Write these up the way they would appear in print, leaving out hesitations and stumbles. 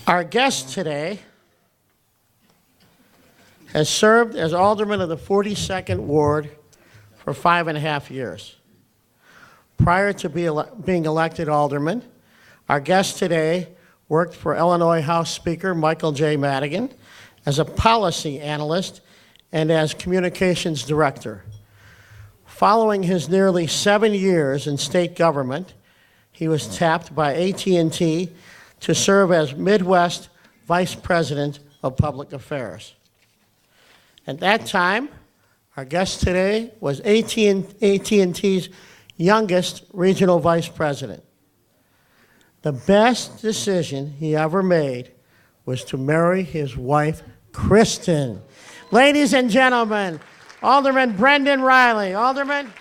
Our guest today has served as Alderman of the 42nd Ward for 5.5 years. Prior to being elected Alderman, our guest today worked for Illinois House Speaker Michael J. Madigan as a policy analyst and as communications director. Following his nearly 7 years in state government, he was tapped by AT&T to serve as Midwest Vice President of Public Affairs. At that time, our guest today was AT&T's youngest regional vice president. The best decision he ever made was to marry his wife, Kristen. Ladies and gentlemen, Alderman Brendan Reilly. Alderman.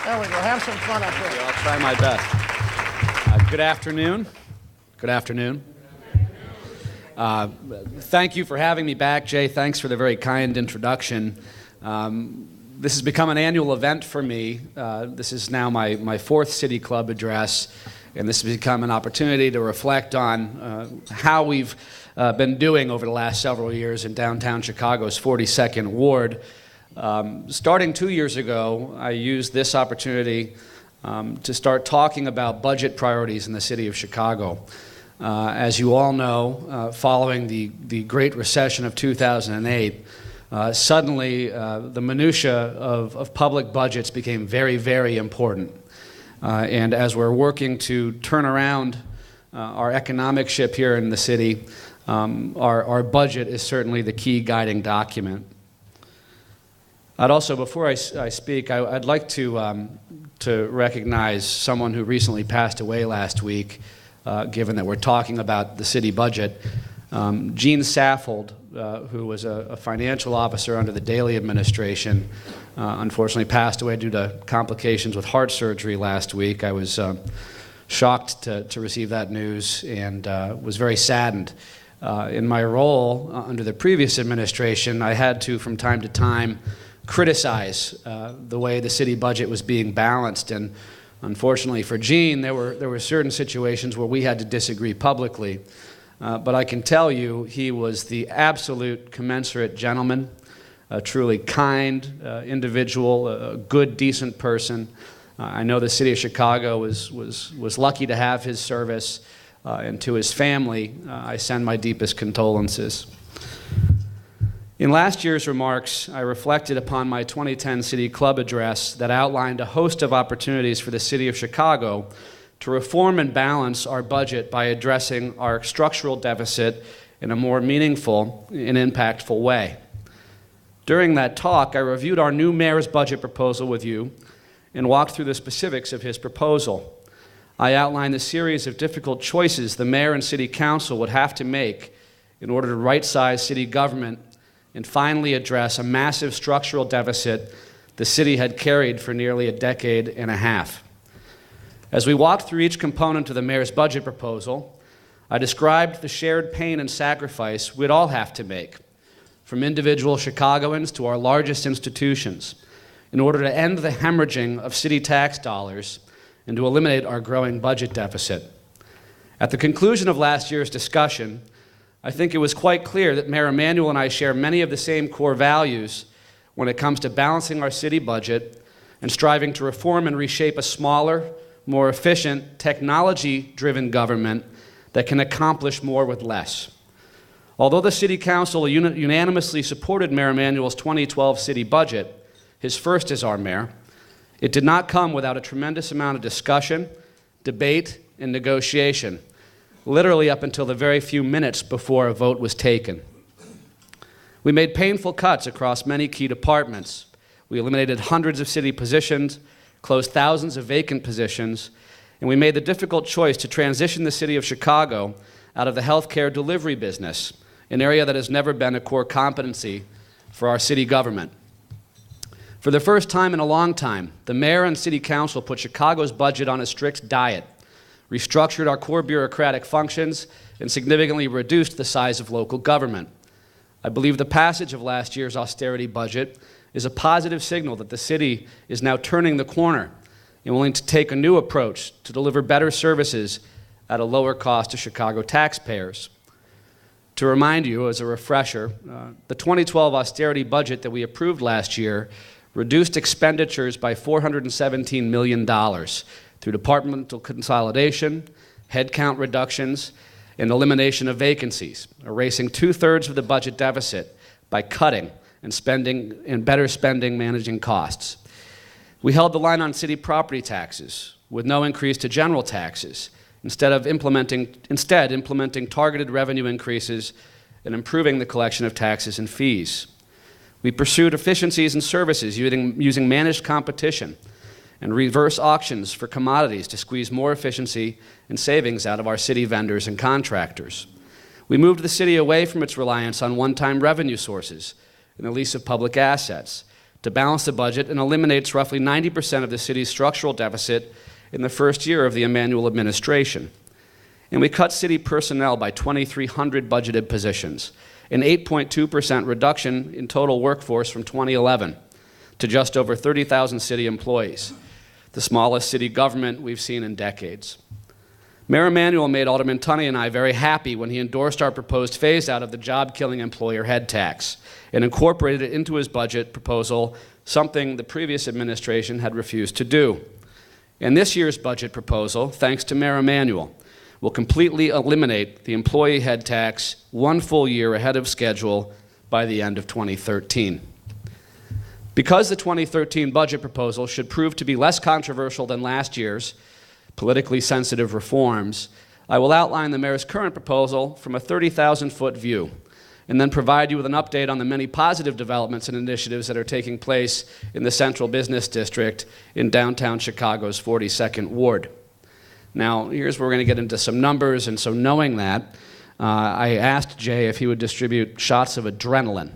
There we go. Have some fun up here. I'll try my best. Good afternoon. Good afternoon. Thank you for having me back, Jay. Thanks for the very kind introduction. This has become an annual event for me. This is now my fourth City Club address, and this has become an opportunity to reflect on how we've been doing over the last several years in downtown Chicago's 42nd Ward. Starting 2 years ago, I used this opportunity to start talking about budget priorities in the city of Chicago. As you all know, following the Great Recession of 2008, suddenly the minutia of public budgets became very, very important. And as we're working to turn around our economic ship here in the city, our budget is certainly the key guiding document. I'd also, before I speak, I'd like to recognize someone who recently passed away last week, given that we're talking about the city budget. Gene Saffold, who was a financial officer under the Daley administration, unfortunately passed away due to complications with heart surgery last week. I was shocked to receive that news and was very saddened. In my role under the previous administration, I had to, from time to time, criticize the way the city budget was being balanced, and unfortunately for Gene, there were certain situations where we had to disagree publicly. But I can tell you, he was the absolute commensurate gentleman, a truly kind individual, a good, decent person. I know the city of Chicago was lucky to have his service, and to his family, I send my deepest condolences. In last year's remarks, I reflected upon my 2010 City Club address that outlined a host of opportunities for the city of Chicago to reform and balance our budget by addressing our structural deficit in a more meaningful and impactful way. During that talk, I reviewed our new mayor's budget proposal with you and walked through the specifics of his proposal. I outlined the series of difficult choices the mayor and city council would have to make in order to right-size city government and finally address a massive structural deficit the city had carried for nearly a decade and a half. As we walked through each component of the mayor's budget proposal, I described the shared pain and sacrifice we'd all have to make, from individual Chicagoans to our largest institutions, in order to end the hemorrhaging of city tax dollars and to eliminate our growing budget deficit. At the conclusion of last year's discussion, I think it was quite clear that Mayor Emanuel and I share many of the same core values when it comes to balancing our city budget and striving to reform and reshape a smaller, more efficient, technology-driven government that can accomplish more with less. Although the City Council unanimously supported Mayor Emanuel's 2012 city budget, his first as our mayor, it did not come without a tremendous amount of discussion, debate, and negotiation, literally up until the very few minutes before a vote was taken. We made painful cuts across many key departments. We eliminated hundreds of city positions, closed thousands of vacant positions, and we made the difficult choice to transition the city of Chicago out of the healthcare delivery business, an area that has never been a core competency for our city government. For the first time in a long time, the mayor and city council put Chicago's budget on a strict diet, restructured our core bureaucratic functions, and significantly reduced the size of local government. I believe the passage of last year's austerity budget is a positive signal that the city is now turning the corner and willing to take a new approach to deliver better services at a lower cost to Chicago taxpayers. To remind you, as a refresher, the 2012 austerity budget that we approved last year reduced expenditures by $417 million through departmental consolidation, headcount reductions, and elimination of vacancies, erasing 2/3 of the budget deficit by cutting and better spending managing costs. We held the line on city property taxes with no increase to general taxes, instead implementing targeted revenue increases and improving the collection of taxes and fees. We pursued efficiencies in services using managed competition and reverse auctions for commodities to squeeze more efficiency and savings out of our city vendors and contractors. We moved the city away from its reliance on one-time revenue sources and the lease of public assets to balance the budget and eliminates roughly 90% of the city's structural deficit in the first year of the Emanuel administration. And we cut city personnel by 2,300 budgeted positions, an 8.2% reduction in total workforce from 2011 to just over 30,000 city employees, the smallest city government we've seen in decades. Mayor Emanuel made Alderman Tunney and I very happy when he endorsed our proposed phase-out of the job-killing employer head tax and incorporated it into his budget proposal, something the previous administration had refused to do. And this year's budget proposal, thanks to Mayor Emanuel, will completely eliminate the employee head tax 1 full year ahead of schedule by the end of 2013. Because the 2013 budget proposal should prove to be less controversial than last year's politically sensitive reforms, I will outline the mayor's current proposal from a 30,000-foot view, and then provide you with an update on the many positive developments and initiatives that are taking place in the Central Business District in downtown Chicago's 42nd Ward. Now, here's where we're going to get into some numbers, and so knowing that, I asked Jay if he would distribute shots of adrenaline.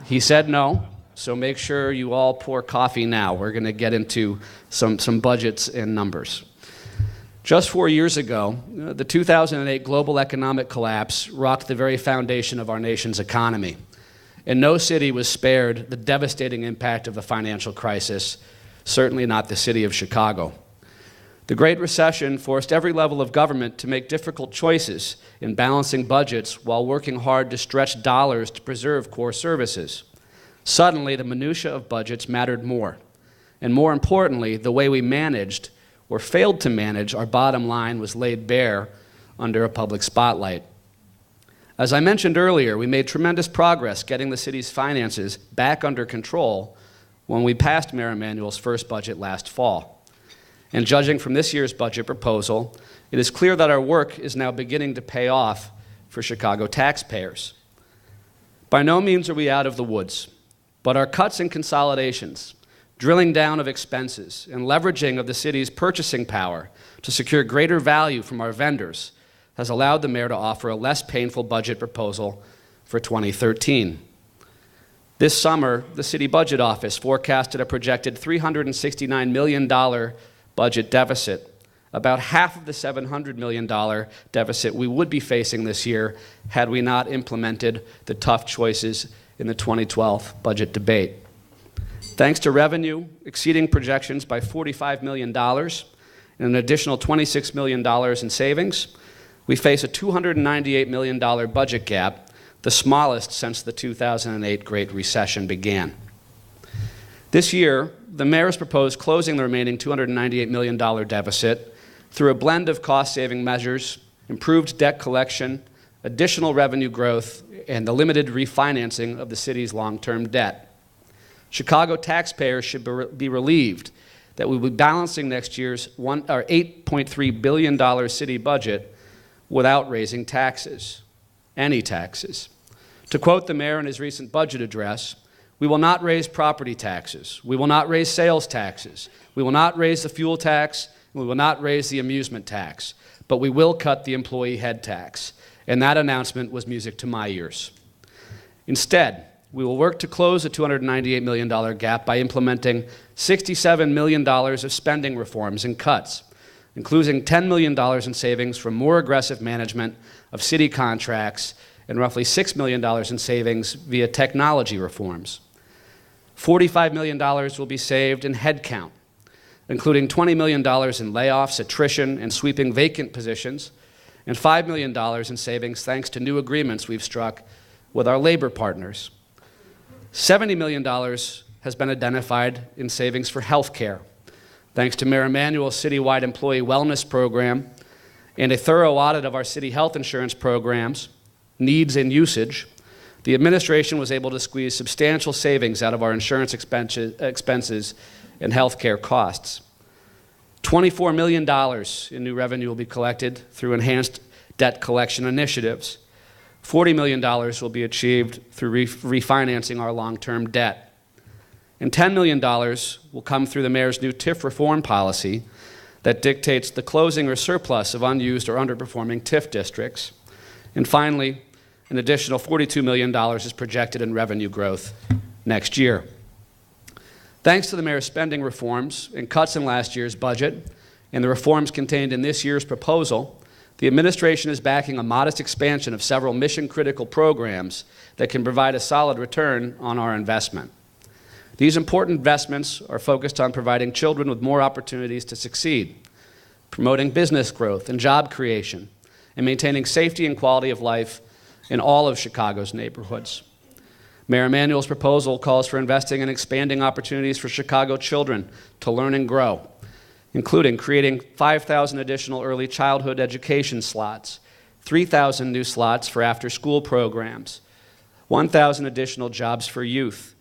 He said no. So make sure you all pour coffee now. We're going to get into some budgets and numbers. Just 4 years ago, the 2008 global economic collapse rocked the very foundation of our nation's economy. And no city was spared the devastating impact of the financial crisis, certainly not the city of Chicago. The Great Recession forced every level of government to make difficult choices in balancing budgets while working hard to stretch dollars to preserve core services. Suddenly, the minutia of budgets mattered more. And more importantly, the way we managed or failed to manage our bottom line was laid bare under a public spotlight. As I mentioned earlier, we made tremendous progress getting the city's finances back under control when we passed Mayor Emanuel's first budget last fall. And judging from this year's budget proposal, it is clear that our work is now beginning to pay off for Chicago taxpayers. By no means are we out of the woods. But our cuts and consolidations, drilling down of expenses, and leveraging of the city's purchasing power to secure greater value from our vendors has allowed the mayor to offer a less painful budget proposal for 2013. This summer, the city budget office forecasted a projected $369 million budget deficit, about half of the $700 million deficit we would be facing this year had we not implemented the tough choices in the 2012 budget debate. Thanks to revenue exceeding projections by $45 million and an additional $26 million in savings, we face a $298 million budget gap, the smallest since the 2008 Great Recession began. This year, the mayor has proposed closing the remaining $298 million deficit through a blend of cost-saving measures, improved debt collection, additional revenue growth, and the limited refinancing of the city's long-term debt. Chicago taxpayers should be relieved that we will be balancing next year's $8.3 billion city budget without raising taxes, any taxes. To quote the mayor in his recent budget address, we will not raise property taxes, we will not raise sales taxes, we will not raise the fuel tax, and we will not raise the amusement tax, but we will cut the employee head tax. And that announcement was music to my ears. Instead, we will work to close the $298 million gap by implementing $67 million of spending reforms and cuts, including $10 million in savings from more aggressive management of city contracts and roughly $6 million in savings via technology reforms. $45 million will be saved in headcount, including $20 million in layoffs, attrition, and sweeping vacant positions, and $5 million in savings thanks to new agreements we've struck with our labor partners. $70 million has been identified in savings for health care, thanks to Mayor Emanuel's citywide employee wellness program and a thorough audit of our city health insurance programs, needs and usage. The administration was able to squeeze substantial savings out of our insurance expenses and health care costs. $24 million in new revenue will be collected through enhanced debt collection initiatives. $40 million will be achieved through refinancing our long-term debt. And $10 million will come through the mayor's new TIF reform policy that dictates the closing or surplus of unused or underperforming TIF districts. And finally, an additional $42 million is projected in revenue growth next year. Thanks to the mayor's spending reforms and cuts in last year's budget and the reforms contained in this year's proposal, the administration is backing a modest expansion of several mission-critical programs that can provide a solid return on our investment. These important investments are focused on providing children with more opportunities to succeed, promoting business growth and job creation, and maintaining safety and quality of life in all of Chicago's neighborhoods. Mayor Emanuel's proposal calls for investing in expanding opportunities for Chicago children to learn and grow, including creating 5,000 additional early childhood education slots, 3,000 new slots for after-school programs, 1,000 additional jobs for youth,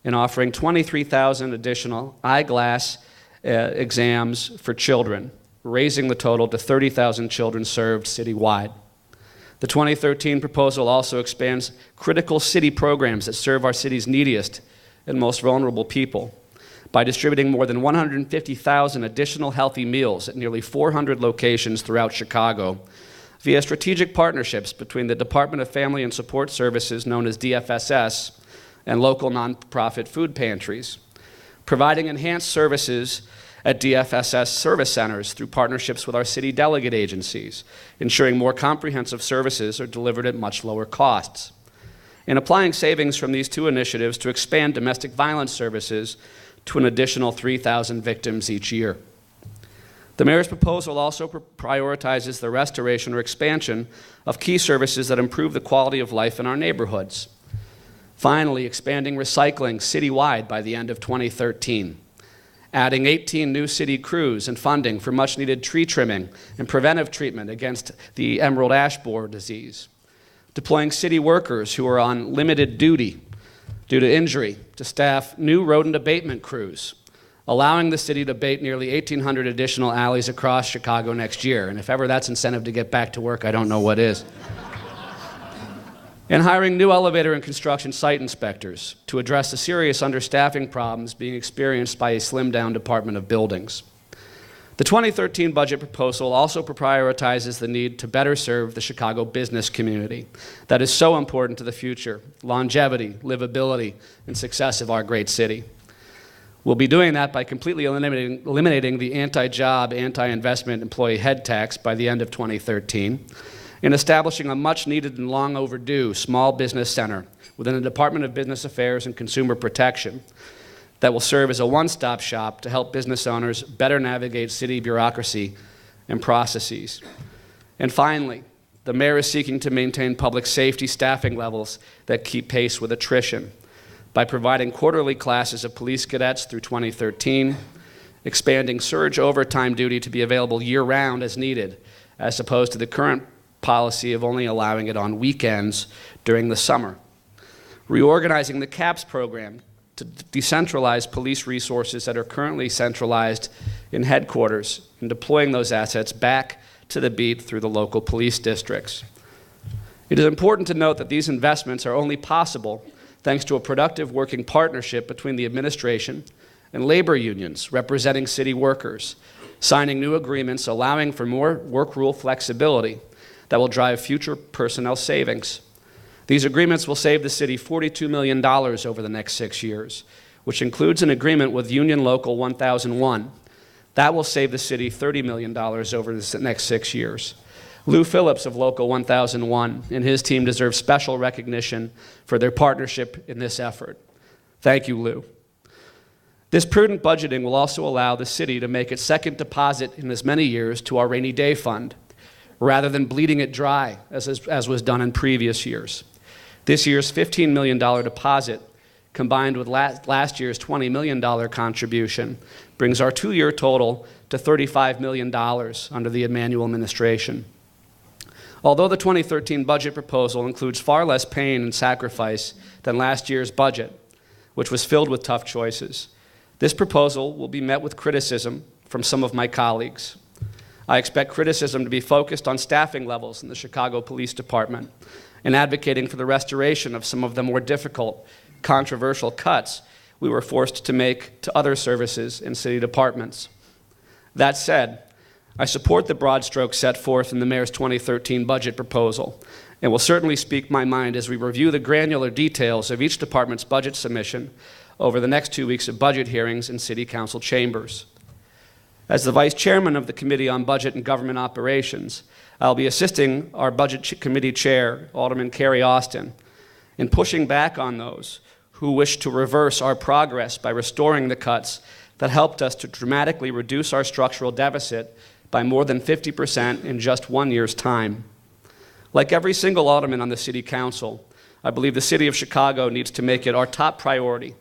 and offering 23,000 additional eyeglass exams for children, raising the total to 30,000 children served citywide. The 2013 proposal also expands critical city programs that serve our city's neediest and most vulnerable people by distributing more than 150,000 additional healthy meals at nearly 400 locations throughout Chicago via strategic partnerships between the Department of Family and Support Services, known as DFSS, and local nonprofit food pantries, providing enhanced services at DFSS service centers through partnerships with our city delegate agencies, ensuring more comprehensive services are delivered at much lower costs, and applying savings from these two initiatives to expand domestic violence services to an additional 3,000 victims each year. The mayor's proposal also prioritizes the restoration or expansion of key services that improve the quality of life in our neighborhoods. Finally, expanding recycling citywide by the end of 2013, adding 18 new city crews and funding for much-needed tree trimming and preventive treatment against the emerald ash borer disease, deploying city workers who are on limited duty due to injury to staff new rodent abatement crews, allowing the city to abate nearly 1,800 additional alleys across Chicago next year. And if ever that's incentive to get back to work, I don't know what is. And hiring new elevator and construction site inspectors to address the serious understaffing problems being experienced by a slimmed-down Department of Buildings. The 2013 budget proposal also prioritizes the need to better serve the Chicago business community that is so important to the future, longevity, livability, and success of our great city. We'll be doing that by completely eliminating the anti-job, anti-investment employee head tax by the end of 2013, and establishing a much-needed and long-overdue small business center within the Department of Business Affairs and Consumer Protection that will serve as a one-stop shop to help business owners better navigate city bureaucracy and processes. And finally, the mayor is seeking to maintain public safety staffing levels that keep pace with attrition by providing quarterly classes of police cadets through 2013, expanding surge overtime duty to be available year-round as needed, as opposed to the current policy of only allowing it on weekends during the summer. Reorganizing the CAPS program to decentralize police resources that are currently centralized in headquarters and deploying those assets back to the beat through the local police districts. It is important to note that these investments are only possible thanks to a productive working partnership between the administration and labor unions representing city workers, signing new agreements allowing for more work rule flexibility that will drive future personnel savings. These agreements will save the city $42 million over the next 6 years, which includes an agreement with Union Local 1001. That will save the city $30 million over the next 6 years. Lou Phillips of Local 1001 and his team deserve special recognition for their partnership in this effort. Thank you, Lou. This prudent budgeting will also allow the city to make its second deposit in as many years to our rainy day fund, rather than bleeding it dry, as was done in previous years. This year's $15 million deposit, combined with last year's $20 million contribution, brings our two-year total to $35 million under the Emanuel administration. Although the 2013 budget proposal includes far less pain and sacrifice than last year's budget, which was filled with tough choices, this proposal will be met with criticism from some of my colleagues. I expect criticism to be focused on staffing levels in the Chicago Police Department and advocating for the restoration of some of the more difficult, controversial cuts we were forced to make to other services and city departments. That said, I support the broad strokes set forth in the mayor's 2013 budget proposal and will certainly speak my mind as we review the granular details of each department's budget submission over the next 2 weeks of budget hearings in city council chambers. As the vice chairman of the Committee on Budget and Government Operations, I'll be assisting our Budget Committee Chair, Alderman Carrie Austin, in pushing back on those who wish to reverse our progress by restoring the cuts that helped us to dramatically reduce our structural deficit by more than 50% in just 1 year's time. Like every single alderman on the City Council, I believe the City of Chicago needs to make it our top priority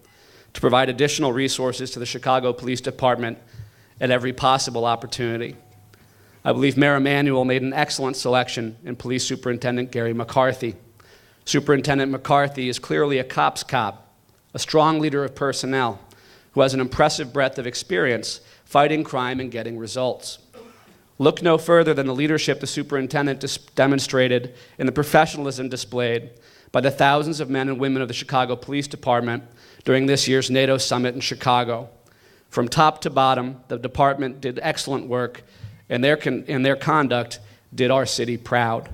to provide additional resources to the Chicago Police Department at every possible opportunity. I believe Mayor Emanuel made an excellent selection in Police Superintendent Gary McCarthy. Superintendent McCarthy is clearly a cop's cop, a strong leader of personnel, who has an impressive breadth of experience fighting crime and getting results. Look no further than the leadership the superintendent demonstrated and the professionalism displayed by the thousands of men and women of the Chicago Police Department during this year's NATO summit in Chicago. From top to bottom, the department did excellent work, and their conduct did our city proud.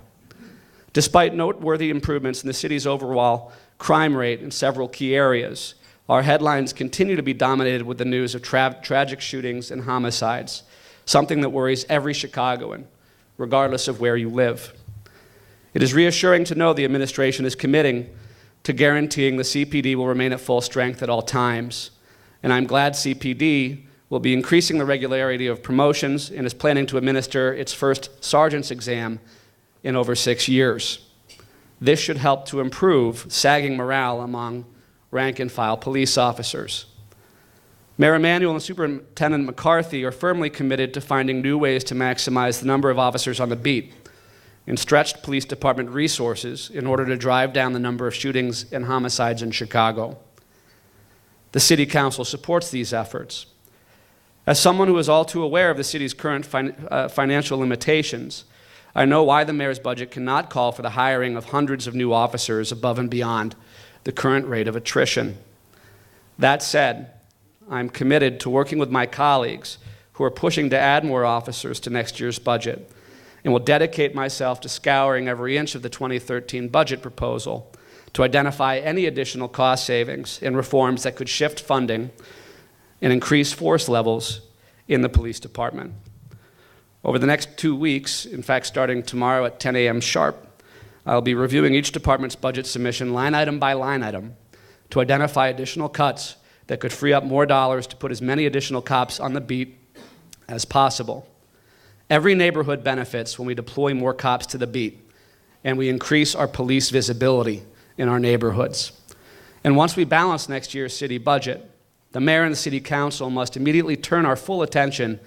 Despite noteworthy improvements in the city's overall crime rate in several key areas, our headlines continue to be dominated with the news of tragic shootings and homicides, something that worries every Chicagoan, regardless of where you live. It is reassuring to know the administration is committing to guaranteeing the CPD will remain at full strength at all times. And I'm glad CPD will be increasing the regularity of promotions and is planning to administer its first sergeant's exam in over 6 years. This should help to improve sagging morale among rank-and-file police officers. Mayor Emanuel and Superintendent McCarthy are firmly committed to finding new ways to maximize the number of officers on the beat and stretched police department resources in order to drive down the number of shootings and homicides in Chicago. The City Council supports these efforts. As someone who is all too aware of the city's current financial limitations, I know why the mayor's budget cannot call for the hiring of hundreds of new officers above and beyond the current rate of attrition. That said, I'm committed to working with my colleagues who are pushing to add more officers to next year's budget, and will dedicate myself to scouring every inch of the 2013 budget proposal to identify any additional cost savings and reforms that could shift funding and increase force levels in the police department. Over the next 2 weeks, in fact starting tomorrow at 10 a.m. sharp, I'll be reviewing each department's budget submission line item by line item to identify additional cuts that could free up more dollars to put as many additional cops on the beat as possible. Every neighborhood benefits when we deploy more cops to the beat and we increase our police visibility in our neighborhoods. And once we balance next year's city budget, the mayor and the city council must immediately turn our full attention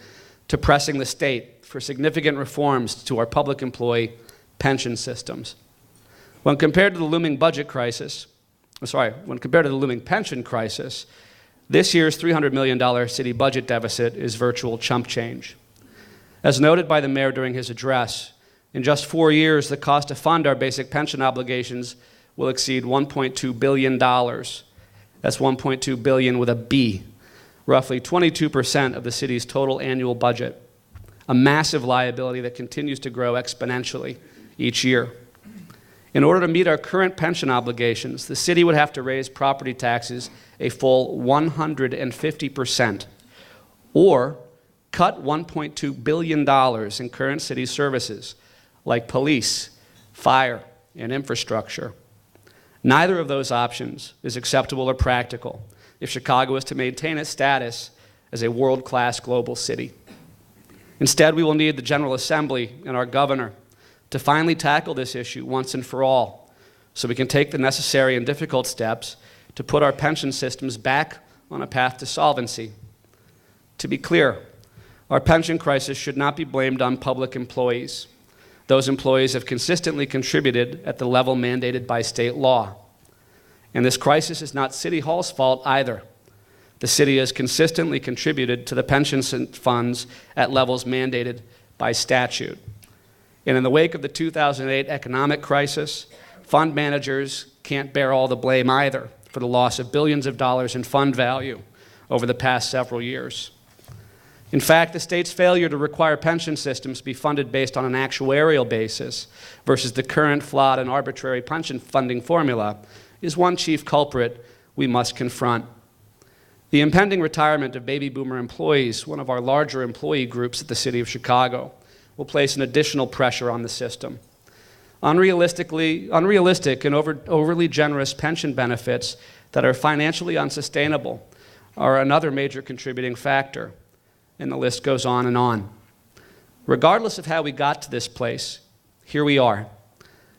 to pressing the state for significant reforms to our public employee pension systems. When compared to the looming pension crisis, this year's $300 million city budget deficit is virtual chump change. As noted by the mayor during his address, in just 4 years, the cost to fund our basic pension obligations will exceed $1.2 billion. That's $1.2 billion with a B, roughly 22% of the city's total annual budget, a massive liability that continues to grow exponentially each year. In order to meet our current pension obligations, the city would have to raise property taxes a full 150%, or cut $1.2 billion in current city services like police, fire, and infrastructure. Neither of those options is acceptable or practical, if Chicago is to maintain its status as a world-class global city. Instead, we will need the General Assembly and our governor to finally tackle this issue once and for all, so we can take the necessary and difficult steps to put our pension systems back on a path to solvency. To be clear, our pension crisis should not be blamed on public employees. Those employees have consistently contributed at the level mandated by state law. And this crisis is not City Hall's fault either. The city has consistently contributed to the pension funds at levels mandated by statute. And in the wake of the 2008 economic crisis, fund managers can't bear all the blame either for the loss of billions of dollars in fund value over the past several years. In fact, the state's failure to require pension systems be funded based on an actuarial basis versus the current flawed and arbitrary pension funding formula is one chief culprit we must confront. The impending retirement of baby boomer employees, one of our larger employee groups at the City of Chicago, will place an additional pressure on the system. Unrealistic and overly generous pension benefits that are financially unsustainable are another major contributing factor, and the list goes on and on. Regardless of how we got to this place, here we are,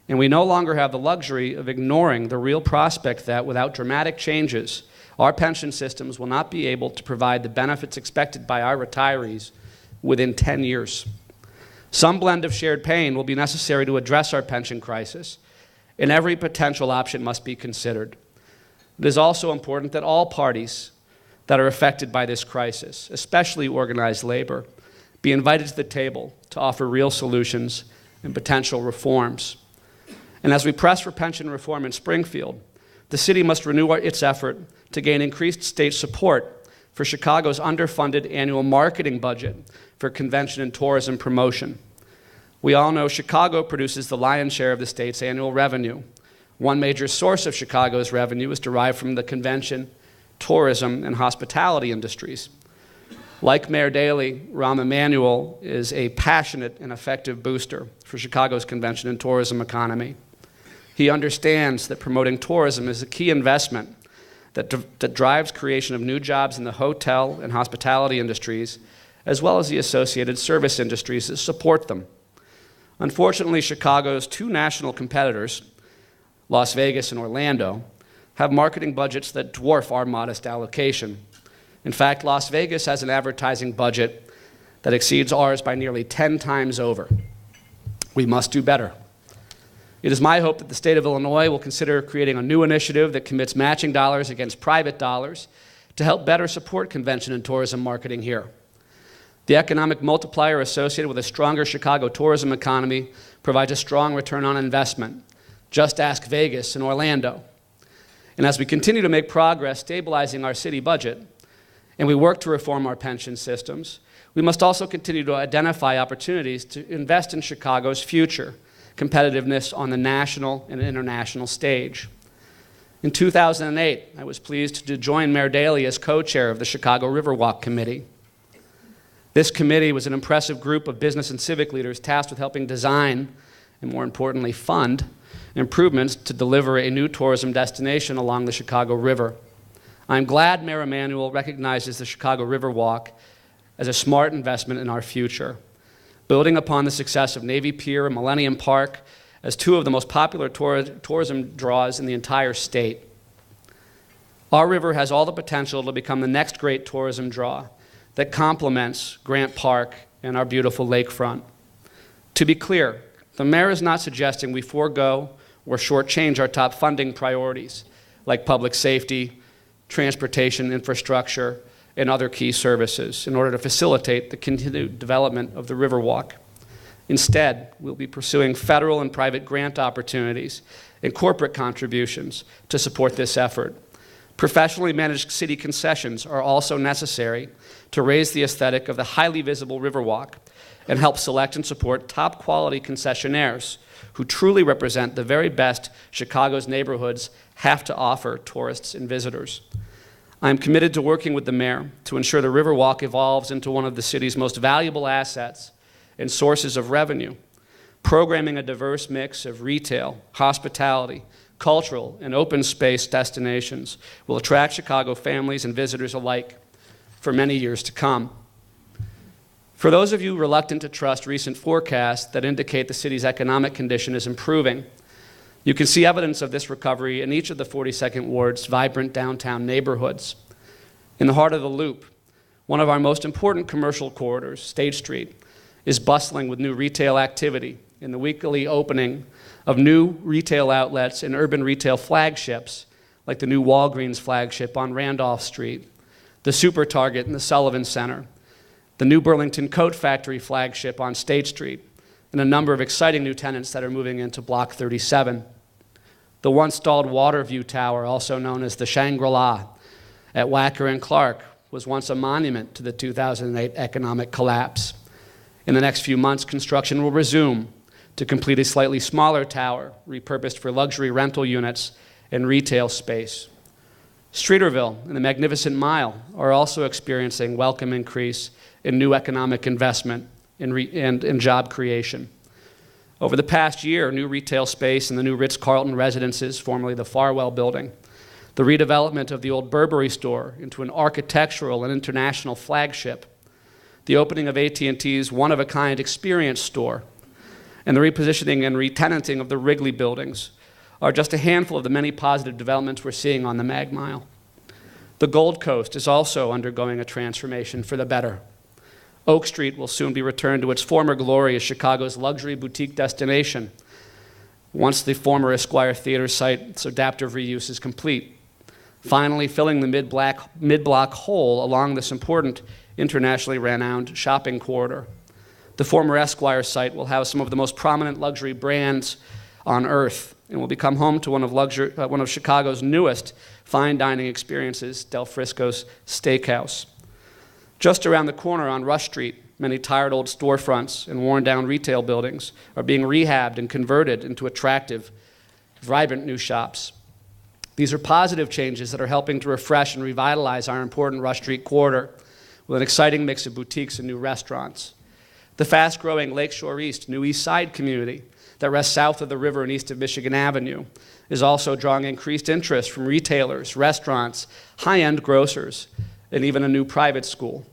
and we no longer have the luxury of ignoring the real prospect that without dramatic changes, our pension systems will not be able to provide the benefits expected by our retirees within 10 years. Some blend of shared pain will be necessary to address our pension crisis, and every potential option must be considered. It is also important that all parties that are affected by this crisis, especially organized labor, be invited to the table to offer real solutions and potential reforms. And as we press for pension reform in Springfield, the city must renew its effort to gain increased state support for Chicago's underfunded annual marketing budget for convention and tourism promotion. We all know Chicago produces the lion's share of the state's annual revenue. One major source of Chicago's revenue is derived from the convention, tourism, and hospitality industries. Like Mayor Daley, Rahm Emanuel is a passionate and effective booster for Chicago's convention and tourism economy. He understands that promoting tourism is a key investment that drives creation of new jobs in the hotel and hospitality industries, as well as the associated service industries that support them. Unfortunately, Chicago's two national competitors, Las Vegas and Orlando, have marketing budgets that dwarf our modest allocation. In fact, Las Vegas has an advertising budget that exceeds ours by nearly 10 times over. We must do better. It is my hope that the state of Illinois will consider creating a new initiative that commits matching dollars against private dollars to help better support convention and tourism marketing here. The economic multiplier associated with a stronger Chicago tourism economy provides a strong return on investment. Just ask Vegas and Orlando. And as we continue to make progress stabilizing our city budget, and we work to reform our pension systems, we must also continue to identify opportunities to invest in Chicago's future competitiveness on the national and international stage. In 2008, I was pleased to join Mayor Daley as co-chair of the Chicago Riverwalk Committee. This committee was an impressive group of business and civic leaders tasked with helping design, and more importantly, fund improvements to deliver a new tourism destination along the Chicago River. I'm glad Mayor Emanuel recognizes the Chicago Riverwalk as a smart investment in our future, building upon the success of Navy Pier and Millennium Park as two of the most popular tourism draws in the entire state. Our river has all the potential to become the next great tourism draw that complements Grant Park and our beautiful lakefront. To be clear, the mayor is not suggesting we forego or shortchange our top funding priorities, like public safety, transportation infrastructure, and other key services in order to facilitate the continued development of the Riverwalk. Instead, we'll be pursuing federal and private grant opportunities and corporate contributions to support this effort. Professionally managed city concessions are also necessary to raise the aesthetic of the highly visible Riverwalk and help select and support top quality concessionaires who truly represent the very best Chicago's neighborhoods have to offer tourists and visitors. I am committed to working with the mayor to ensure the Riverwalk evolves into one of the city's most valuable assets and sources of revenue, programming a diverse mix of retail, hospitality, cultural, and open space destinations will attract Chicago families and visitors alike for many years to come. For those of you reluctant to trust recent forecasts that indicate the city's economic condition is improving, you can see evidence of this recovery in each of the 42nd Ward's vibrant downtown neighborhoods. In the heart of the Loop, one of our most important commercial corridors, State Street, is bustling with new retail activity in the weekly opening of new retail outlets and urban retail flagships, like the new Walgreens flagship on Randolph Street, the Super Target in the Sullivan Center, the new Burlington Coat Factory flagship on State Street, and a number of exciting new tenants that are moving into Block 37. The once stalled Waterview Tower, also known as the Shangri-La, at Wacker and Clark, was once a monument to the 2008 economic collapse. In the next few months, construction will resume to complete a slightly smaller tower, repurposed for luxury rental units and retail space. Streeterville and the Magnificent Mile are also experiencing welcome increase in new economic investment and job creation. Over the past year, new retail space in the new Ritz-Carlton residences, formerly the Farwell Building, the redevelopment of the old Burberry store into an architectural and international flagship, the opening of AT&T's one-of-a-kind experience store, and the repositioning and retenanting of the Wrigley buildings are just a handful of the many positive developments we're seeing on the Mag Mile. The Gold Coast is also undergoing a transformation for the better. Oak Street will soon be returned to its former glory as Chicago's luxury boutique destination, once the former Esquire Theater site's adaptive reuse is complete, finally filling the mid-block hole along this important internationally renowned shopping corridor. The former Esquire site will house some of the most prominent luxury brands on earth and will become home to one of Chicago's newest fine dining experiences, Del Frisco's Steakhouse. Just around the corner on Rush Street, many tired old storefronts and worn-down retail buildings are being rehabbed and converted into attractive, vibrant new shops. These are positive changes that are helping to refresh and revitalize our important Rush Street corridor with an exciting mix of boutiques and new restaurants. The fast-growing Lakeshore East, New East Side community that rests south of the river and east of Michigan Avenue is also drawing increased interest from retailers, restaurants, high-end grocers, and even a new private school.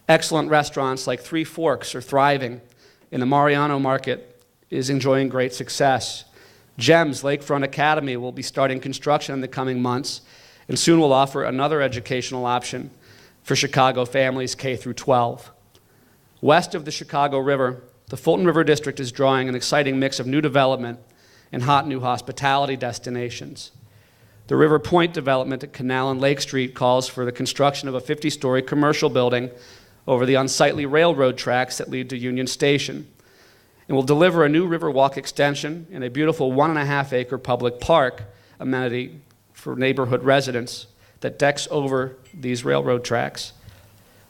Excellent restaurants like Three Forks are thriving, and the Mariano Market is enjoying great success. GEMS Lakefront Academy will be starting construction in the coming months, and soon will offer another educational option for Chicago families K through 12. West of the Chicago River, the Fulton River District is drawing an exciting mix of new development and hot new hospitality destinations. The River Point development at Canal and Lake Street calls for the construction of a 50-story commercial building over the unsightly railroad tracks that lead to Union Station, and will deliver a new Riverwalk extension and a beautiful 1.5-acre public park amenity for neighborhood residents that decks over these railroad tracks.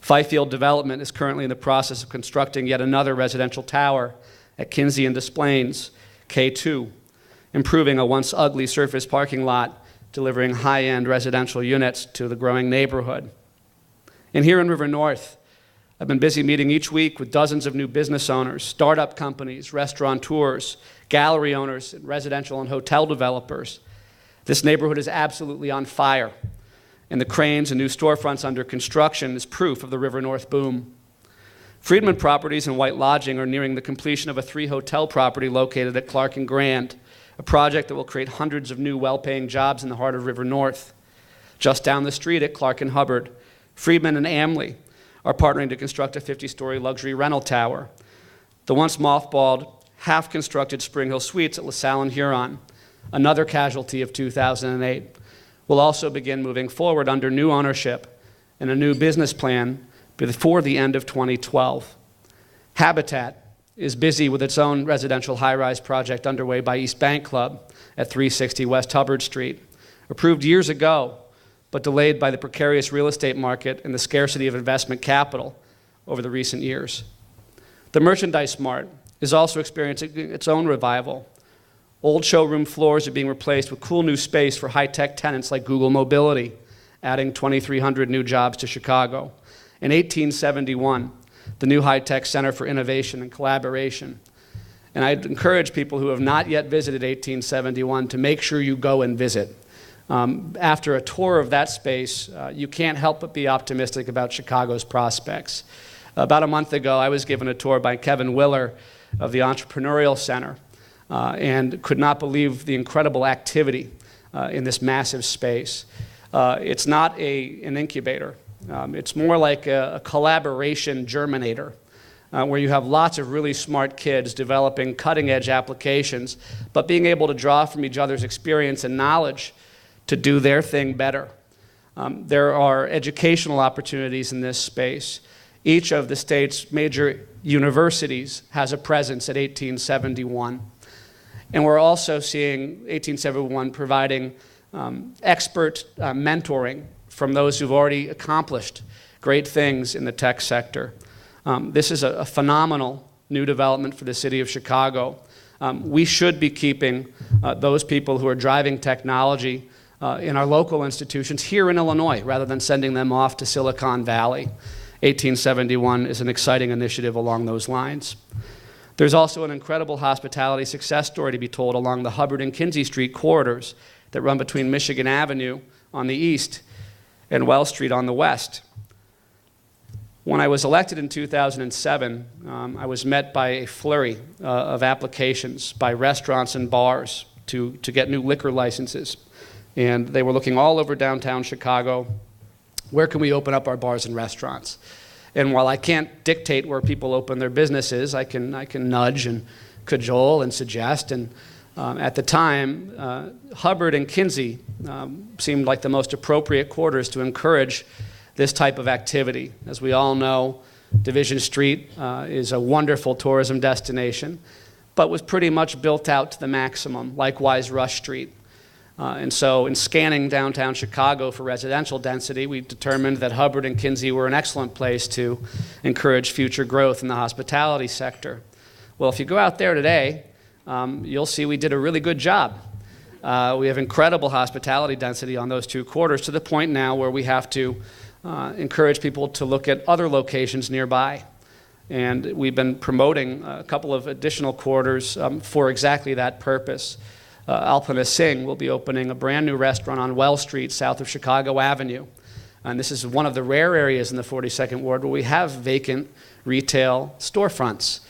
Fifield Development is currently in the process of constructing yet another residential tower at Kinsey and Des Plaines, K2, improving a once ugly surface parking lot, delivering high-end residential units to the growing neighborhood. And here in River North, I've been busy meeting each week with dozens of new business owners, startup companies, restaurateurs, gallery owners, and residential and hotel developers. This neighborhood is absolutely on fire, and the cranes and new storefronts under construction is proof of the River North boom. Friedman Properties and White Lodging are nearing the completion of a 3-hotel property located at Clark and Grand, a project that will create hundreds of new well-paying jobs in the heart of River North. Just down the street at Clark and Hubbard, Friedman and Amley are partnering to construct a 50-story luxury rental tower. The once mothballed, half-constructed Spring Hill Suites at LaSalle and Huron, another casualty of 2008, will also begin moving forward under new ownership and a new business plan before the end of 2012. Habitat is busy with its own residential high-rise project underway by East Bank Club at 360 West Hubbard Street, approved years ago, but delayed by the precarious real estate market and the scarcity of investment capital over the recent years. The Merchandise Mart is also experiencing its own revival. Old showroom floors are being replaced with cool new space for high-tech tenants like Google Mobility, adding 2,300 new jobs to Chicago. In 1871, the new high-tech Center for Innovation and Collaboration And I'd encourage people who have not yet visited 1871 to make sure you go and visit. After a tour of that space, you can't help but be optimistic about Chicago's prospects. About a month ago, I was given a tour by Kevin Willer of the Entrepreneurial Center and could not believe the incredible activity in this massive space. It's not an incubator. It's more like a collaboration germinator where you have lots of really smart kids developing cutting-edge applications, but being able to draw from each other's experience and knowledge to do their thing better. There are educational opportunities in this space. Each of the state's major universities has a presence at 1871. And we're also seeing 1871 providing expert mentoring from those who've already accomplished great things in the tech sector. This is a phenomenal new development for the city of Chicago. We should be keeping those people who are driving technology in our local institutions here in Illinois rather than sending them off to Silicon Valley. 1871 is an exciting initiative along those lines. There's also an incredible hospitality success story to be told along the Hubbard and Kinsey Street corridors that run between Michigan Avenue on the east and Wells Street on the west. When I was elected in 2007, I was met by a flurry of applications by restaurants and bars to get new liquor licenses. And they were looking all over downtown Chicago. Where can we open up our bars and restaurants? And while I can't dictate where people open their businesses, I can nudge and cajole and suggest. And at the time, Hubbard and Kinsey seemed like the most appropriate quarters to encourage this type of activity. As we all know, Division Street is a wonderful tourism destination, but was pretty much built out to the maximum, likewise Rush Street. And so in scanning downtown Chicago for residential density, we determined that Hubbard and Kinsey were an excellent place to encourage future growth in the hospitality sector. Well, if you go out there today, you'll see we did a really good job. We have incredible hospitality density on those two quarters to the point now where we have to encourage people to look at other locations nearby. And we've been promoting a couple of additional quarters for exactly that purpose. Alpana Singh will be opening a brand new restaurant on Wells Street south of Chicago Avenue. And this is one of the rare areas in the 42nd Ward where we have vacant retail storefronts.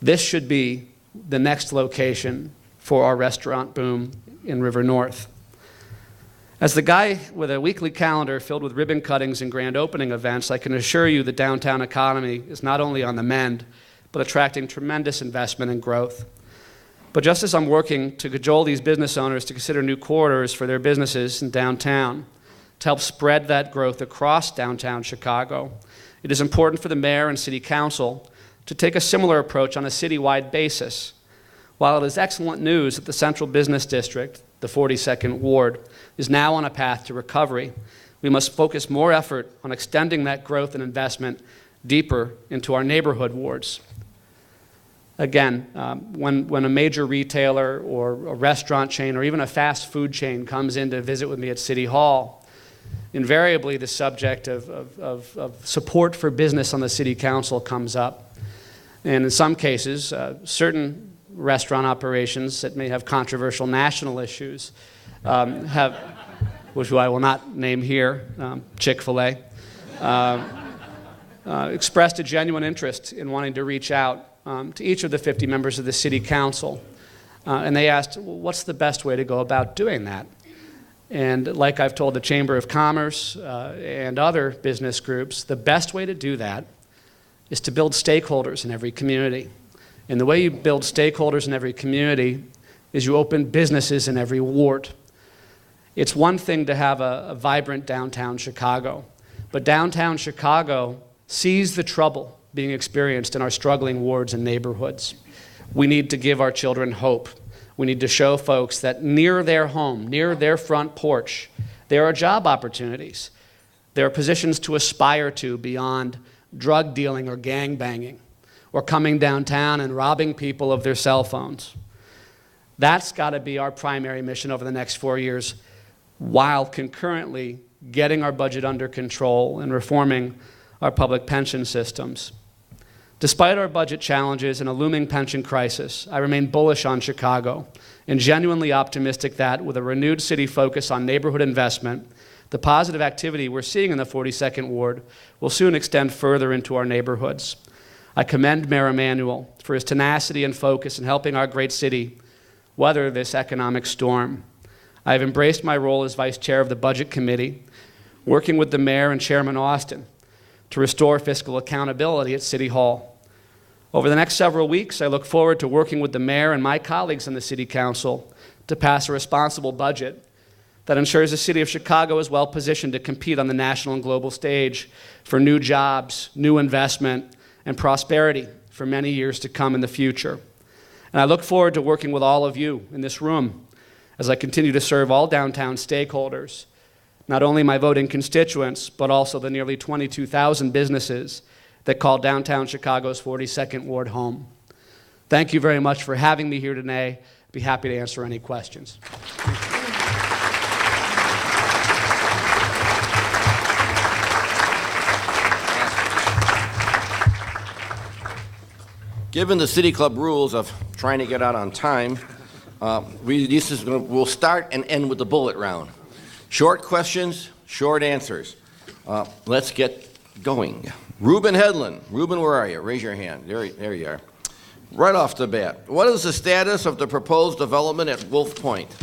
This should be the next location for our restaurant boom in River North. As the guy with a weekly calendar filled with ribbon cuttings and grand opening events, I can assure you the downtown economy is not only on the mend, but attracting tremendous investment and growth. But just as I'm working to cajole these business owners to consider new corridors for their businesses in downtown, to help spread that growth across downtown Chicago, it is important for the mayor and city council to take a similar approach on a citywide basis. While it is excellent news that the Central Business District, the 42nd Ward, is now on a path to recovery, we must focus more effort on extending that growth and investment deeper into our neighborhood wards. Again, when a major retailer or a restaurant chain or even a fast food chain comes in to visit with me at City Hall, invariably the subject of support for business on the city council comes up. And in some cases, certain restaurant operations that may have controversial national issues which I will not name here, Chick-fil-A, expressed a genuine interest in wanting to reach out to each of the 50 members of the city council. And they asked, well, what's the best way to go about doing that? And like I've told the Chamber of Commerce and other business groups, the best way to do that is to build stakeholders in every community. And the way you build stakeholders in every community is you open businesses in every ward. It's one thing to have a vibrant downtown Chicago, but downtown Chicago sees the trouble being experienced in our struggling wards and neighborhoods. We need to give our children hope. We need to show folks that near their home, near their front porch, there are job opportunities. There are positions to aspire to beyond drug dealing or gang banging, or coming downtown and robbing people of their cell phones. That's got to be our primary mission over the next 4 years, while concurrently getting our budget under control and reforming our public pension systems. Despite our budget challenges and a looming pension crisis, I remain bullish on Chicago and genuinely optimistic that, with a renewed city focus on neighborhood investment, the positive activity we're seeing in the 42nd Ward will soon extend further into our neighborhoods. I commend Mayor Emanuel for his tenacity and focus in helping our great city weather this economic storm. I have embraced my role as Vice Chair of the Budget Committee, working with the Mayor and Chairman Austin to restore fiscal accountability at City Hall. Over the next several weeks, I look forward to working with the Mayor and my colleagues in the City Council to pass a responsible budget that ensures the City of Chicago is well positioned to compete on the national and global stage for new jobs, new investment, and prosperity for many years to come in the future. And I look forward to working with all of you in this room as I continue to serve all downtown stakeholders, not only my voting constituents, but also the nearly 22,000 businesses that call downtown Chicago's 42nd Ward home. Thank you very much for having me here today. I'd be happy to answer any questions. Given the City Club rules of trying to get out on time, we'll start and end with the bullet round. Short questions, short answers. Let's get going. Reuben Hedlund. Reuben, where are you? Raise your hand. There you are. Right off the bat, what is the status of the proposed development at Wolf Point?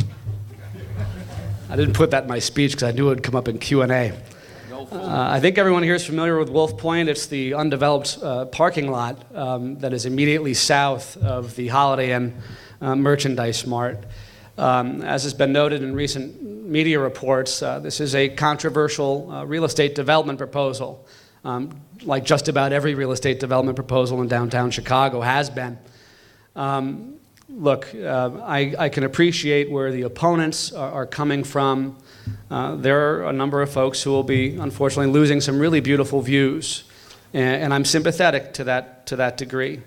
I didn't put that in my speech because I knew it would come up in Q&A. I think everyone here is familiar with Wolf Point. It's the undeveloped parking lot that is immediately south of the Holiday Inn Merchandise Mart. As has been noted in recent media reports, this is a controversial real estate development proposal, like just about every real estate development proposal in downtown Chicago has been. Look, I can appreciate where the opponents are coming from. There are a number of folks who will be, unfortunately, losing some really beautiful views, and I'm sympathetic to that degree.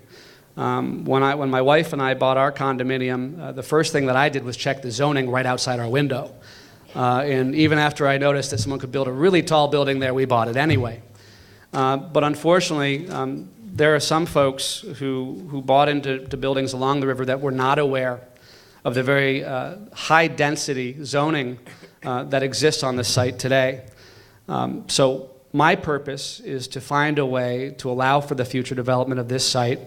When my wife and I bought our condominium, the first thing that I did was check the zoning right outside our window. And even after I noticed that someone could build a really tall building there, we bought it anyway. But unfortunately, there are some folks who bought into buildings along the river that were not aware of the very high-density zoning that exists on the site today. So my purpose is to find a way to allow for the future development of this site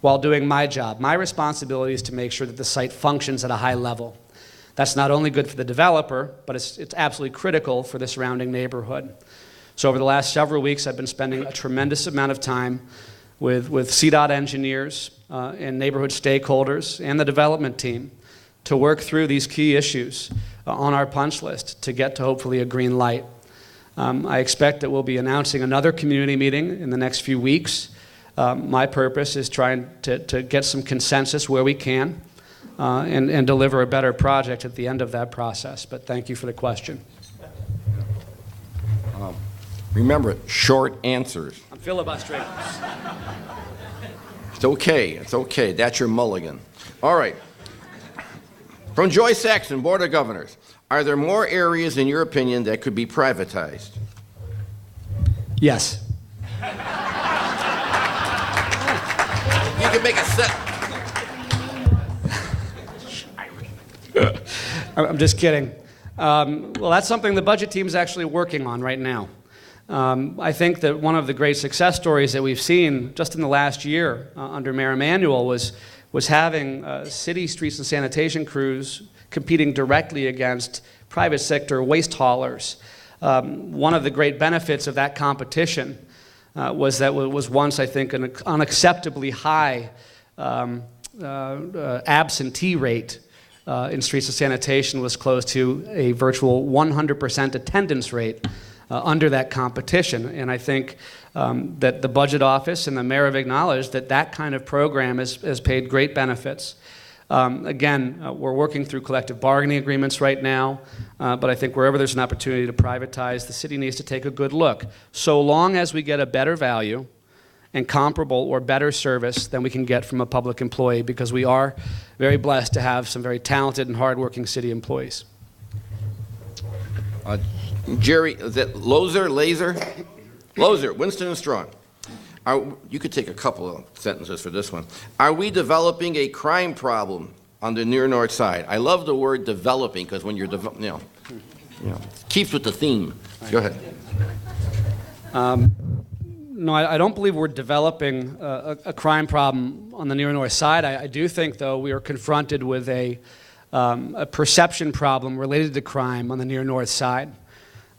while doing my job. My responsibility is to make sure that the site functions at a high level. That's not only good for the developer, but it's absolutely critical for the surrounding neighborhood. So over the last several weeks, I've been spending a tremendous amount of time with CDOT engineers and neighborhood stakeholders and the development team to work through these key issues on our punch list to get to hopefully a green light. I expect that we'll be announcing another community meeting in the next few weeks. My purpose is trying to get some consensus where we can and deliver a better project at the end of that process. But thank you for the question. Remember, short answers. I'm filibustering. It's okay. That's your mulligan. All right. From Joy Saxon, Board of Governors, are there more areas, in your opinion, that could be privatized? Yes. You can make a set. I'm just kidding. Well, that's something the budget team is actually working on right now. I think that one of the great success stories that we've seen just in the last year under Mayor Emanuel was having city streets and sanitation crews competing directly against private sector waste haulers. One of the great benefits of that competition was that it was once, I think, an unacceptably high absentee rate in streets and sanitation was close to a virtual 100% attendance rate under that competition. And I think that the budget office and the mayor have acknowledged that that kind of program has paid great benefits. Again, we're working through collective bargaining agreements right now, but I think wherever there's an opportunity to privatize, the city needs to take a good look. So long as we get a better value and comparable or better service than we can get from a public employee, because we are very blessed to have some very talented and hardworking city employees. Jerry, is that Lozer, Winston and Strong. You could take a couple of sentences for this one. Are we developing a crime problem on the near north side? I love the word developing because when you're, keeps with the theme. Go ahead. No, I don't believe we're developing a crime problem on the near north side. I do think, though, we are confronted with a perception problem related to crime on the near north side.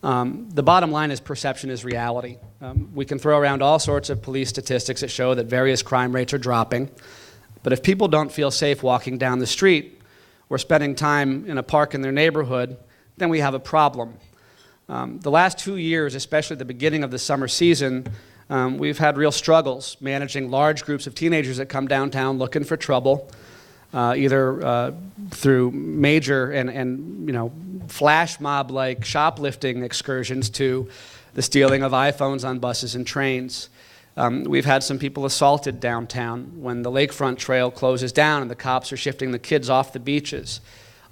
The bottom line is perception is reality. We can throw around all sorts of police statistics that show that various crime rates are dropping. But if people don't feel safe walking down the street or spending time in a park in their neighborhood, then we have a problem. The last 2 years, especially at the beginning of the summer season, we've had real struggles managing large groups of teenagers that come downtown looking for trouble, either through major and flash mob-like shoplifting excursions to the stealing of iPhones on buses and trains. We've had some people assaulted downtown when the lakefront trail closes down and the cops are shifting the kids off the beaches.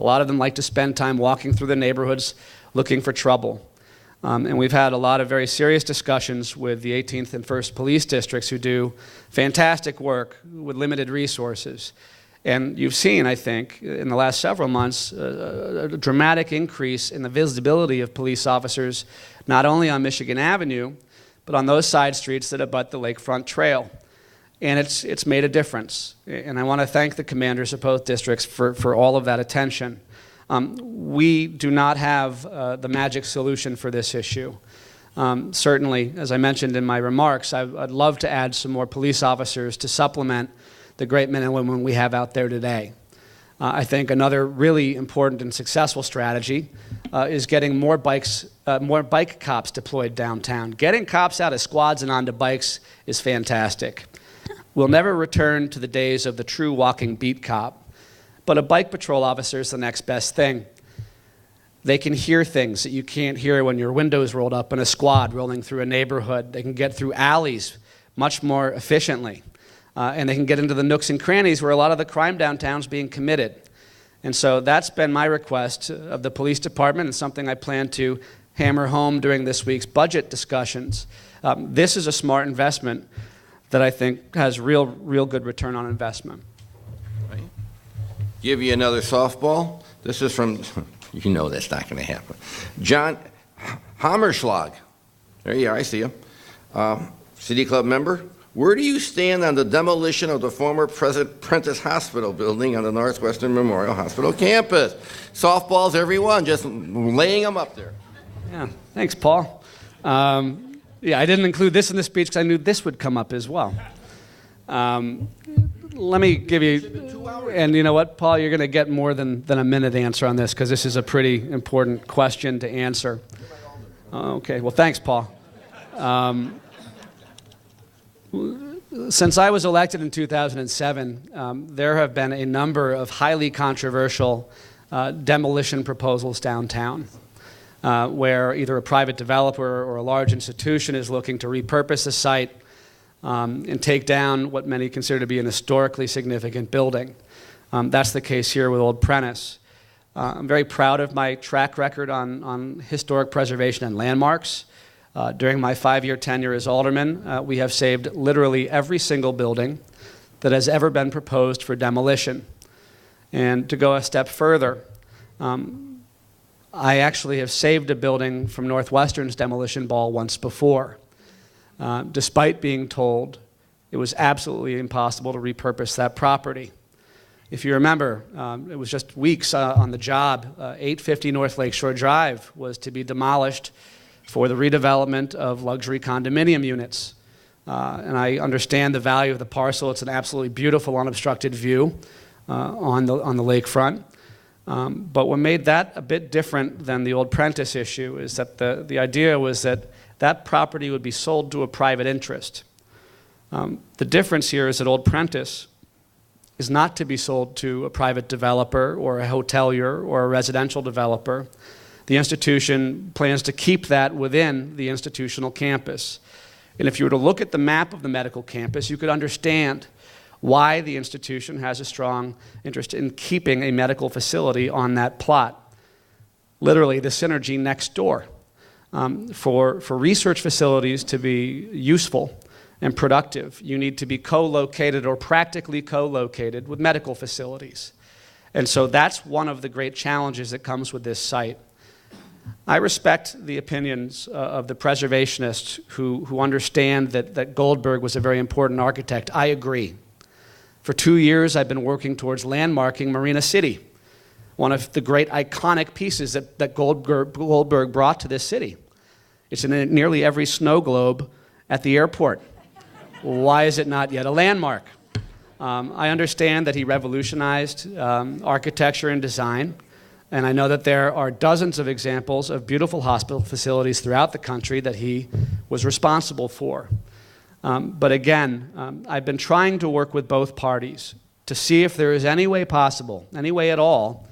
A lot of them like to spend time walking through the neighborhoods looking for trouble. And we've had a lot of very serious discussions with the 18th and 1st Police Districts who do fantastic work with limited resources. And you've seen, I think, in the last several months, a dramatic increase in the visibility of police officers, not only on Michigan Avenue, but on those side streets that abut the lakefront trail. And it's made a difference. And I want to thank the commanders of both districts for all of that attention. We do not have the magic solution for this issue. Certainly, as I mentioned in my remarks, I'd love to add some more police officers to supplement the great men and women we have out there today. I think another really important and successful strategy is getting more bike cops deployed downtown. Getting cops out of squads and onto bikes is fantastic. We'll never return to the days of the true walking beat cop, but a bike patrol officer is the next best thing. They can hear things that you can't hear when your window's rolled up in a squad rolling through a neighborhood. They can get through alleys much more efficiently. And they can get into the nooks and crannies where a lot of the crime downtown is being committed. And so that's been my request of the police department and something I plan to hammer home during this week's budget discussions. This is a smart investment that I think has real good return on investment. Right. Give you another softball. This is from, you know that's not going to happen. John Hammerschlag. There you are, I see you. City Club member. Where do you stand on the demolition of the former President Prentice Hospital building on the Northwestern Memorial Hospital campus? Softballs, everyone, just laying them up there. Yeah, thanks, Paul. Yeah, I didn't include this in the speech because I knew this would come up as well. Let me give you, and you know what, Paul, you're going to get more than a minute answer on this because this is a pretty important question to answer. Okay, well, thanks, Paul. Since I was elected in 2007, there have been a number of highly controversial demolition proposals downtown, where either a private developer or a large institution is looking to repurpose the site and take down what many consider to be an historically significant building. That's the case here with Old Prentice. I'm very proud of my track record on historic preservation and landmarks. During my 5-year tenure as alderman, we have saved literally every single building that has ever been proposed for demolition. And to go a step further, I actually have saved a building from Northwestern's demolition ball once before, despite being told it was absolutely impossible to repurpose that property. If you remember, it was just weeks on the job, 850 North Lakeshore Drive was to be demolished for the redevelopment of luxury condominium units. And I understand the value of the parcel. It's an absolutely beautiful unobstructed view on the lakefront. But what made that a bit different than the Old Prentice issue is that the idea was that that property would be sold to a private interest. The difference here is that Old Prentice is not to be sold to a private developer or a hotelier or a residential developer. The institution plans to keep that within the institutional campus. And if you were to look at the map of the medical campus, you could understand why the institution has a strong interest in keeping a medical facility on that plot. Literally, the synergy next door. For research facilities to be useful and productive, you need to be co-located or practically co-located with medical facilities. And so that's one of the great challenges that comes with this site. I respect the opinions of the preservationists who understand that Goldberg was a very important architect. I agree. For 2 years, I've been working towards landmarking Marina City, one of the great iconic pieces that Goldberg brought to this city. It's in nearly every snow globe at the airport. Why is it not yet a landmark? I understand that he revolutionized architecture and design, and I know that there are dozens of examples of beautiful hospital facilities throughout the country that he was responsible for. But again, I've been trying to work with both parties to see if there is any way possible, any way at all,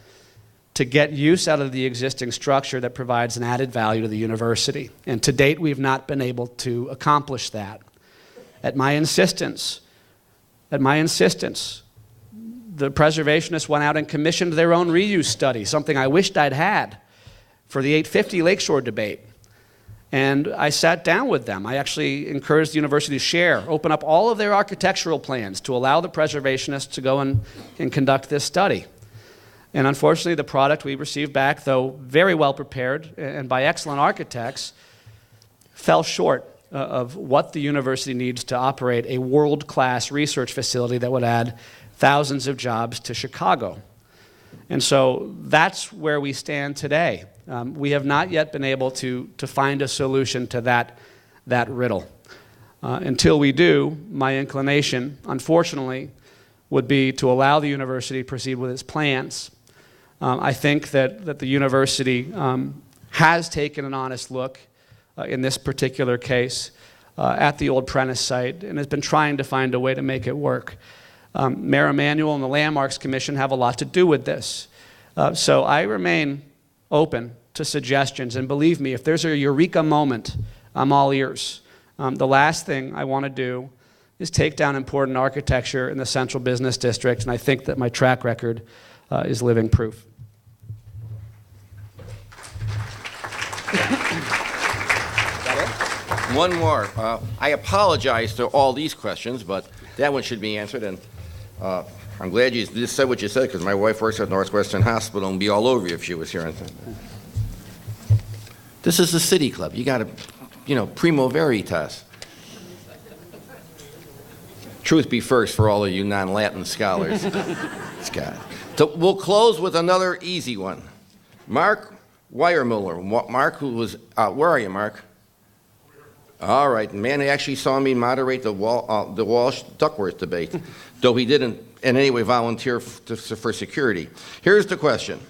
to get use out of the existing structure that provides an added value to the university. And to date, we've not been able to accomplish that. At my insistence, the preservationists went out and commissioned their own reuse study, something I wished I'd had for the 850 Lakeshore debate. And I sat down with them. I actually encouraged the university to share, open up all of their architectural plans to allow the preservationists to go and conduct this study. And unfortunately, the product we received back, though very well prepared and by excellent architects, fell short of what the university needs to operate a world-class research facility that would add thousands of jobs to Chicago. And so that's where we stand today. We have not yet been able to find a solution to that riddle. Until we do, my inclination, unfortunately, would be to allow the university to proceed with its plans. I think that the university has taken an honest look in this particular case at the old Prentice site and has been trying to find a way to make it work. Mayor Emanuel and the Landmarks Commission have a lot to do with this. So I remain open to suggestions, and believe me, if there's a eureka moment, I'm all ears. The last thing I want to do is take down important architecture in the central business district, and I think that my track record is living proof. One more. I apologize to all these questions, but that one should be answered, and I'm glad you just said what you said, because my wife works at Northwestern Hospital and be all over you if she was here. This is the City Club. You got to, primo veritas. Truth be first for all of you non-Latin scholars. Scott. So we'll close with another easy one. Mark Weiermuller. Mark, who was, where are you, Mark? All right, man, he actually saw me moderate the Walsh-Duckworth debate, though he didn't in any way volunteer for security. Here's the question.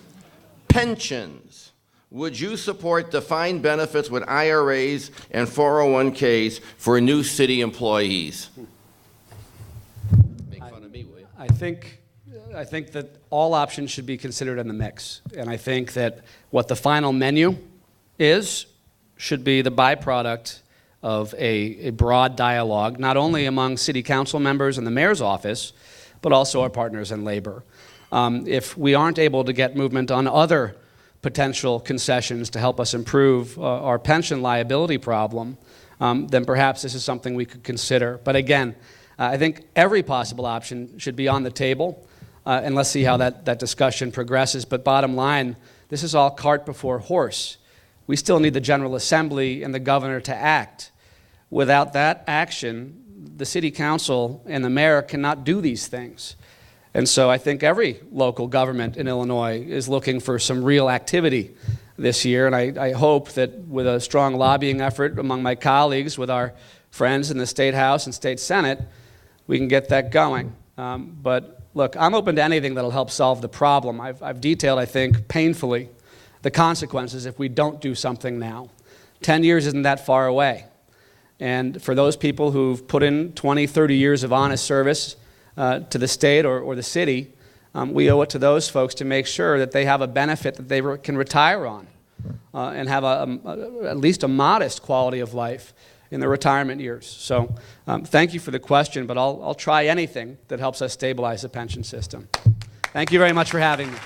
Pensions. Would you support defined benefits with IRAs and 401ks for new city employees? Make fun of me, will you? I think that all options should be considered in the mix. And I think that what the final menu is should be the byproduct of a broad dialogue, not only among city council members and the mayor's office, but also our partners in labor. If we aren't able to get movement on other potential concessions to help us improve our pension liability problem, then perhaps this is something we could consider. But again, I think every possible option should be on the table, and let's see how that discussion progresses. But bottom line, this is all cart before horse. We still need the General Assembly and the governor to act. Without that action, the city council and the mayor cannot do these things. And so I think every local government in Illinois is looking for some real activity this year. And I hope that with a strong lobbying effort among my colleagues, with our friends in the State House and State Senate, we can get that going. But look, I'm open to anything that'll help solve the problem. I've detailed, I think, painfully, the consequences if we don't do something now. 10 years isn't that far away. And for those people who've put in 20, 30 years of honest service to the state or the city, we owe it to those folks to make sure that they have a benefit that they can retire on and have at least a modest quality of life in their retirement years. So thank you for the question, but I'll try anything that helps us stabilize the pension system. Thank you very much for having me.